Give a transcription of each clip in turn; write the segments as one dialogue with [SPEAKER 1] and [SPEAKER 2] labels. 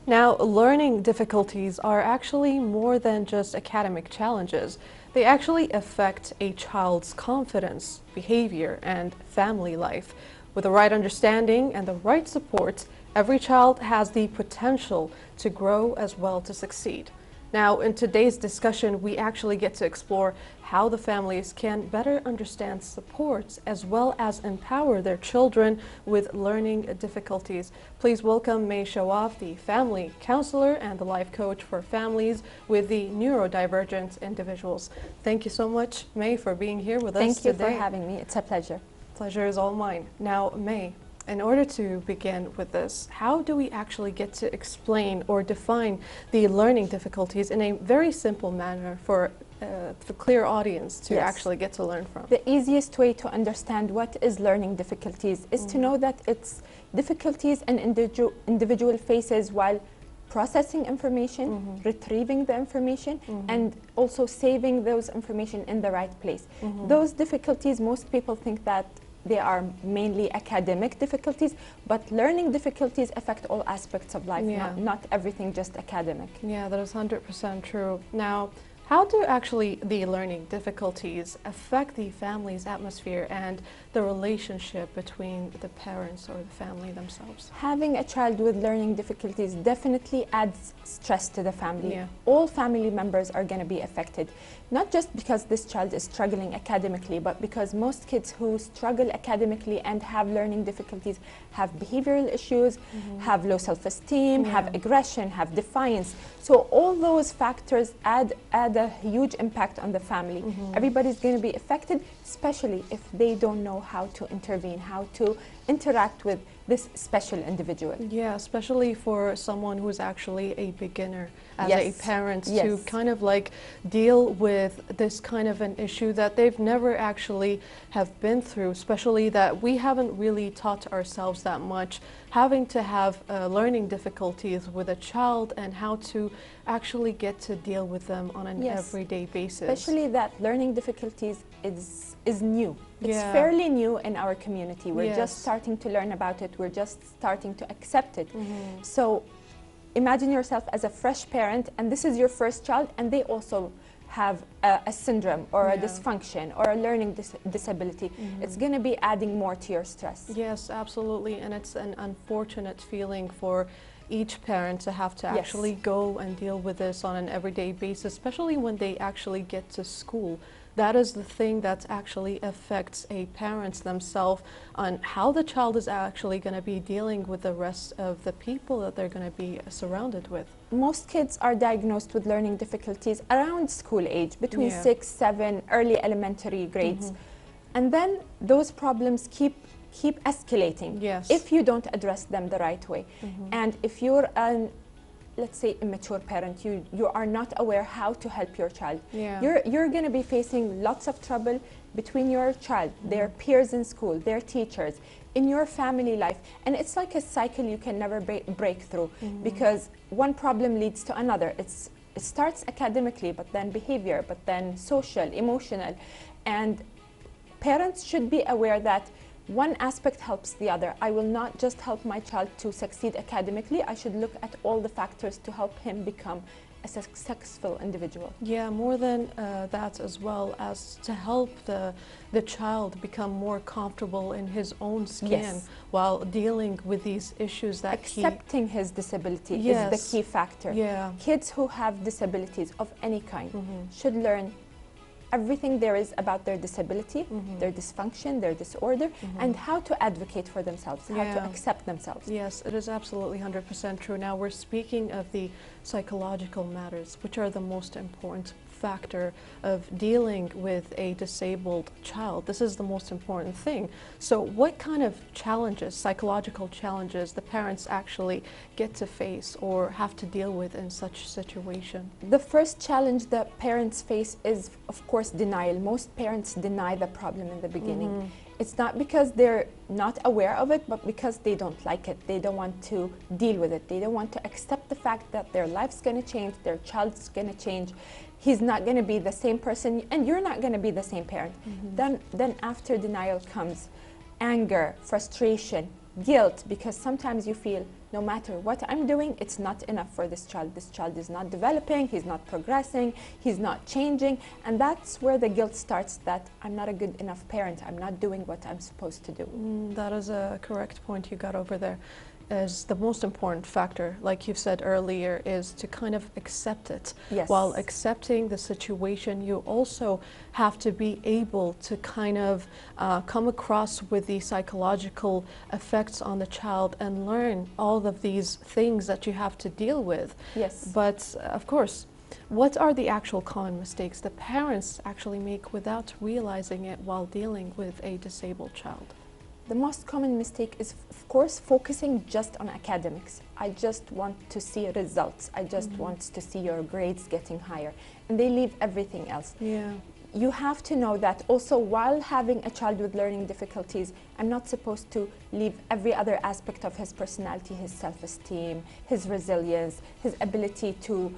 [SPEAKER 1] Now, learning difficulties are actually more than just academic challenges. They actually affect a child's confidence, behavior, and family life. With the right understanding and the right support, every child has the potential to grow as well to succeed. Now, in today's discussion, we actually get to explore how the families can better understand supports as well as empower their children with learning difficulties. Please welcome Mai Alshawwaf, the family counselor and the life coach for families with the neurodivergent individuals. Thank you so much, Mai, for being here with us today.
[SPEAKER 2] Thank you for having me. It's a pleasure.
[SPEAKER 1] Pleasure is all mine. Now, Mai, in order to begin with this, how do we actually get to explain or define the learning difficulties in a very simple manner for the clear audience to actually get to learn from?
[SPEAKER 2] The easiest way to understand what is learning difficulties is to know that it's difficulties an individual faces while processing information, retrieving the information, and also saving those information in the right place. Those difficulties, most people think that they are mainly academic difficulties, but learning difficulties affect all aspects of life, not everything just academic.
[SPEAKER 1] Yeah, that is 100% true. Now, how do actually the learning difficulties affect the family's atmosphere and the relationship between the parents or the family themselves?
[SPEAKER 2] Having a child with learning difficulties definitely adds stress to the family.
[SPEAKER 1] Yeah.
[SPEAKER 2] All family members are going to be affected, not just because this child is struggling academically, but because most kids who struggle academically and have learning difficulties have behavioral issues, have low self-esteem, have aggression, have defiance. So all those factors add a huge impact on the family. Everybody's going to be affected, especially if they don't know how to intervene, how to interact with this special individual.
[SPEAKER 1] Yeah, especially for someone who's actually a beginner as a parent to kind of like deal with this kind of an issue that they've never actually have been through, especially that we haven't really taught ourselves that much, having to have learning difficulties with a child and how to actually get to deal with them on an everyday basis.
[SPEAKER 2] Especially that learning difficulties is new. It's fairly new in our community. We're just starting to learn about it. We're just starting to accept it. So imagine yourself as a fresh parent, and this is your first child, and they also have a syndrome or a dysfunction or a learning disability. It's going to be adding more to your stress.
[SPEAKER 1] Yes, absolutely. And it's an unfortunate feeling for each parent to have to actually go and deal with this on an everyday basis, especially when they actually get to school. That is the thing that actually affects a parents themselves on how the child is actually going to be dealing with the rest of the people that they're going to be surrounded with.
[SPEAKER 2] Most kids are diagnosed with learning difficulties around school age, between 6, 7, early elementary grades. And then those problems keep escalating if you don't address them the right way. And if you're an, let's say, immature parent, you are not aware how to help your child. You're going to be facing lots of trouble between your child, their peers in school, their teachers, in your family life. And it's like a cycle you can never break through, because one problem leads to another. It starts academically, but then behavior, but then social, emotional. And parents should be aware that one aspect helps the other. I will not just help my child to succeed academically. I should look at all the factors to help him become a successful individual.
[SPEAKER 1] Yeah, more than that, as well as to help the child become more comfortable in his own skin while dealing with these issues that
[SPEAKER 2] accepting his disability is the key factor. Kids who have disabilities of any kind should learn everything there is about their disability, their dysfunction, their disorder, and how to advocate for themselves, how to accept themselves.
[SPEAKER 1] Yes, it is absolutely 100% true. Now we're speaking of the psychological matters, which are the most important factor of dealing with a disabled child. This is the most important thing. So what kind of challenges, psychological challenges, the parents actually get to face or have to deal with in such situation?
[SPEAKER 2] The first challenge that parents face is, of course, denial. Most parents deny the problem in the beginning. It's not because they're not aware of it, but because they don't like it. They don't want to deal with it. They don't want to accept the fact that their life's going to change, their child's going to change. He's not going to be the same person, and you're not going to be the same parent. Then after denial comes anger, frustration, guilt, because sometimes you feel no matter what I'm doing, it's not enough for this child. This child is not developing, he's not progressing, he's not changing. And that's where the guilt starts, that I'm not a good enough parent, I'm not doing what I'm supposed to do.
[SPEAKER 1] That is a correct point you got over there. Is the most important factor, like you said earlier, is to kind of accept it.
[SPEAKER 2] Yes.
[SPEAKER 1] While accepting the situation, you also have to be able to kind of come across with the psychological effects on the child and learn all of these things that you have to deal with.
[SPEAKER 2] Yes.
[SPEAKER 1] But of course, what are the actual common mistakes that parents actually make without realizing it while dealing with a disabled child?
[SPEAKER 2] The most common mistake is, of course, focusing just on academics. I just want to see results. I just want to see your grades getting higher. And they leave everything else.
[SPEAKER 1] Yeah.
[SPEAKER 2] You have to know that also while having a child with learning difficulties, I'm not supposed to leave every other aspect of his personality, his self-esteem, his resilience, his ability to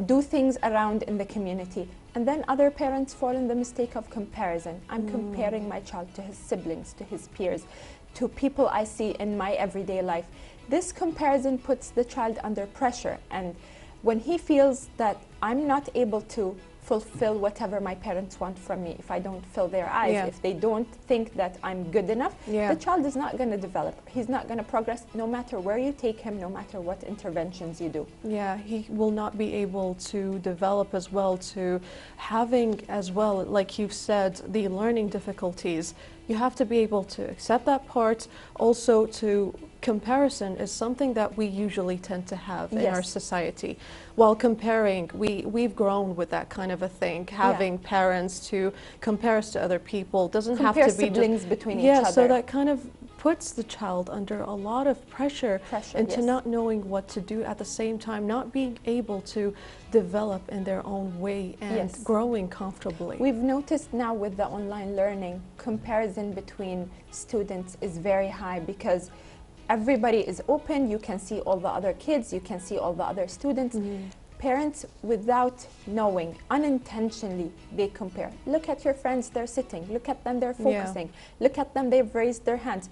[SPEAKER 2] do things around in the community. And then other parents fall in the mistake of comparison. I'm comparing my child to his siblings, to his peers, to people I see in my everyday life. This comparison puts the child under pressure, and when he feels that I'm not able to fulfill whatever my parents want from me, if I don't fill their eyes, if they don't think that I'm good enough, the child is not going to develop. He's not going to progress no matter where you take him, no matter what interventions you do.
[SPEAKER 1] Yeah, he will not be able to develop as well, to having as well, like you've said, the learning difficulties. You have to be able to accept that part. Also, to comparison is something that we usually tend to have in our society. While comparing, we've grown with that kind of a thing, having parents to compare us to other people. Doesn't have to be
[SPEAKER 2] siblings between each other.
[SPEAKER 1] So that kind of puts the child under a lot of pressure into not knowing what to do, at the same time not being able to develop in their own way and growing comfortably.
[SPEAKER 2] We've noticed now with the online learning, comparison between students is very high because everybody is open. You can see all the other kids, you can see all the other students. Parents, without knowing, unintentionally, they compare. Look at your friends, they're sitting. Look at them, they're focusing. Look at them, they've raised their hands.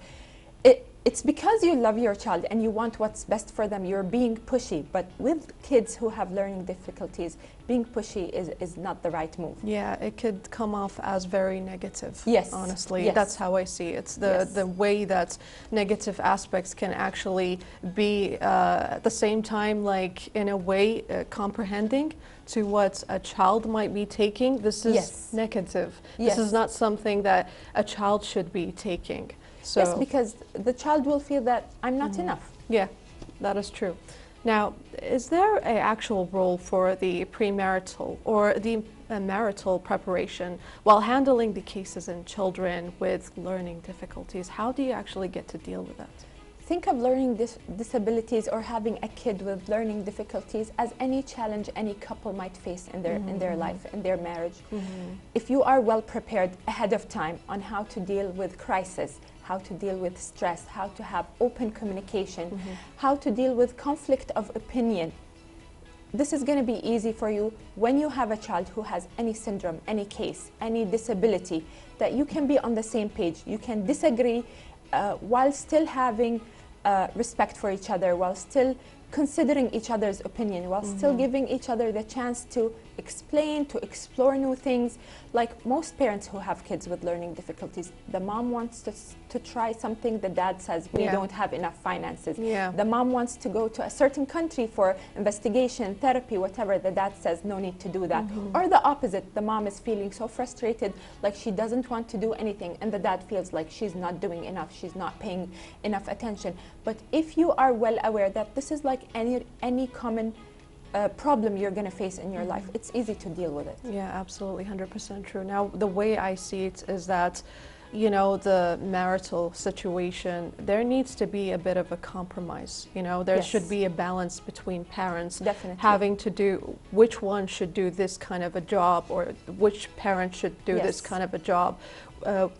[SPEAKER 2] It's because you love your child and you want what's best for them. You're being pushy. But with kids who have learning difficulties, being pushy is not the right move.
[SPEAKER 1] Yeah, it could come off as very negative.
[SPEAKER 2] Yes.
[SPEAKER 1] Honestly,
[SPEAKER 2] yes.
[SPEAKER 1] That's how I see it. It's the way that negative aspects can actually be at the same time, like in a way, comprehending to what a child might be taking. This is negative. This is not something that a child should be taking. So
[SPEAKER 2] yes, because the child will feel that I'm not enough.
[SPEAKER 1] Yeah, that is true. Now, is there an actual role for the premarital or the marital preparation while handling the cases in children with learning difficulties? How do you actually get to deal with that?
[SPEAKER 2] Think of learning disabilities or having a kid with learning difficulties as any challenge any couple might face in their life, in their marriage. If you are well prepared ahead of time on how to deal with crisis, how to deal with stress, how to have open communication, how to deal with conflict of opinion, this is going to be easy for you when you have a child who has any syndrome, any case, any disability, that you can be on the same page. You can disagree while still having respect for each other, while still considering each other's opinion, while still giving each other the chance to explain, to explore new things. Like most parents who have kids with learning difficulties, the mom wants to try something, the dad says we don't have enough finances. The mom wants to go to a certain country for investigation, therapy, whatever, the dad says no need to do that. Or the opposite, the mom is feeling so frustrated, like she doesn't want to do anything, and the dad feels like she's not doing enough, she's not paying enough attention. But if you are well aware that this is like any common problem you're going to face in your life, it's easy to deal with it.
[SPEAKER 1] Yeah, absolutely, 100% true. Now, the way I see it is that, you know, the marital situation, there needs to be a bit of a compromise. You know, there should be a balance between parents having to do, which one should do this kind of a job, or which parent should do this kind of a job.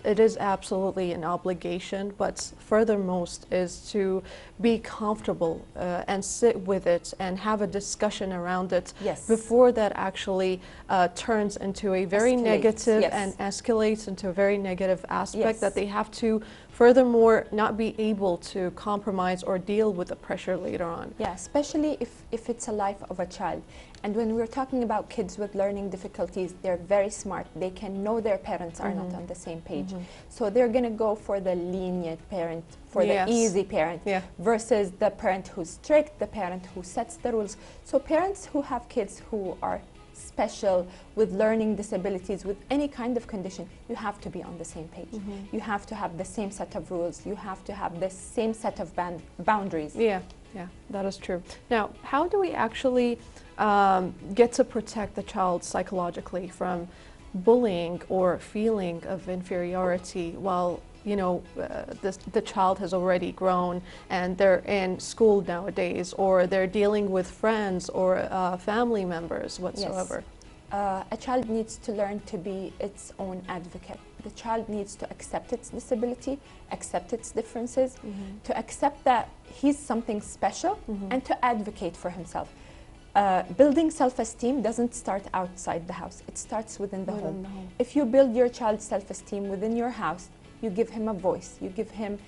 [SPEAKER 1] It is absolutely an obligation, but furthermost is to be comfortable and sit with it and have a discussion around it before that actually turns into a very negative and escalates into a very negative aspect that they have to furthermore not be able to compromise or deal with the pressure later on.
[SPEAKER 2] Yeah, especially if it's a life of a child. And when we're talking about kids with learning difficulties, they're very smart. They can know their parents are not on the same page. So they're going to go for the lenient parent, for the easy parent, versus the parent who's strict, the parent who sets the rules. So parents who have kids who are special, with learning disabilities, with any kind of condition, you have to be on the same page. You have to have the same set of rules. You have to have the same set of boundaries.
[SPEAKER 1] Yeah, that is true. Now, how do we actually get to protect the child psychologically from bullying or feeling of inferiority while the child has already grown and they're in school nowadays, or they're dealing with friends or family members whatsoever?
[SPEAKER 2] Yes. A child needs to learn to be its own advocate. The child needs to accept its disability, accept its differences, to accept that he's something special, and to advocate for himself. Building self-esteem doesn't start outside the house. It starts within the home. If you build your child's self-esteem within your house, you give him a voice, you give him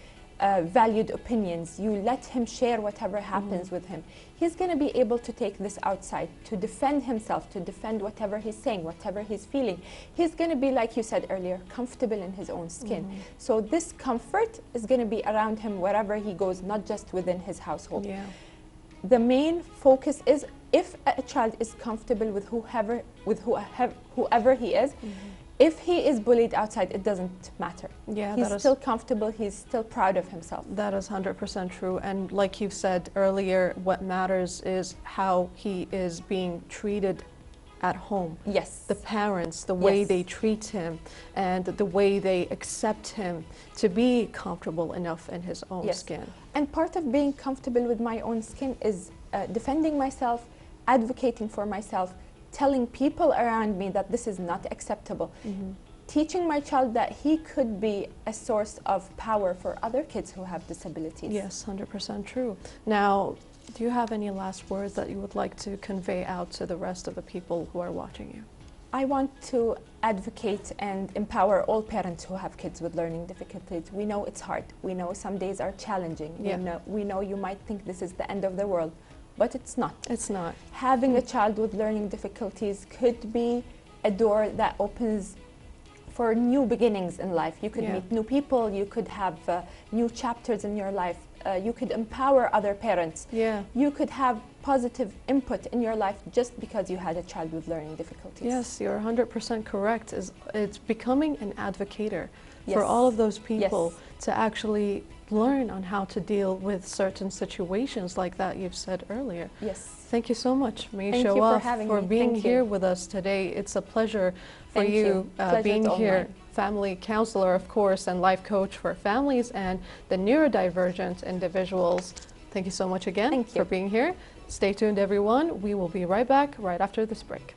[SPEAKER 2] valued opinions, you let him share whatever happens with him. He's going to be able to take this outside, to defend himself, to defend whatever he's saying, whatever he's feeling. He's going to be, like you said earlier, comfortable in his own skin. So this comfort is going to be around him wherever he goes, not just within his household. The main focus is, if a child is comfortable with whoever he is, if he is bullied outside, it doesn't matter. He's still comfortable, he's still proud of himself.
[SPEAKER 1] That is 100% true. And like you said earlier, what matters is how he is being treated at home. The parents, the way they treat him, and the way they accept him to be comfortable enough in his own skin.
[SPEAKER 2] And part of being comfortable with my own skin is defending myself, advocating for myself, telling people around me that this is not acceptable. Teaching my child that he could be a source of power for other kids who have disabilities.
[SPEAKER 1] Yes, 100% true. Now, do you have any last words that you would like to convey out to the rest of the people who are watching you?
[SPEAKER 2] I want to advocate and empower all parents who have kids with learning difficulties. We know it's hard. We know some days are challenging. We know you might think this is the end of the world, but it's not.
[SPEAKER 1] It's not.
[SPEAKER 2] Having a child with learning difficulties could be a door that opens for new beginnings in life. You could meet new people, you could have new chapters in your life, you could empower other parents. You could have positive input in your life just because you had a child with learning difficulties.
[SPEAKER 1] Yes, you're 100% correct. It's becoming an advocator for all of those people to actually learn on how to deal with certain situations like that you've said earlier. Thank you so much, Mai Alshawwaf, for being here with us today. It's a pleasure for you being here. Family counselor, of course, and life coach for families and the neurodivergent individuals. Thank you so much again for being here. Stay tuned, everyone. We will be right back right after this break.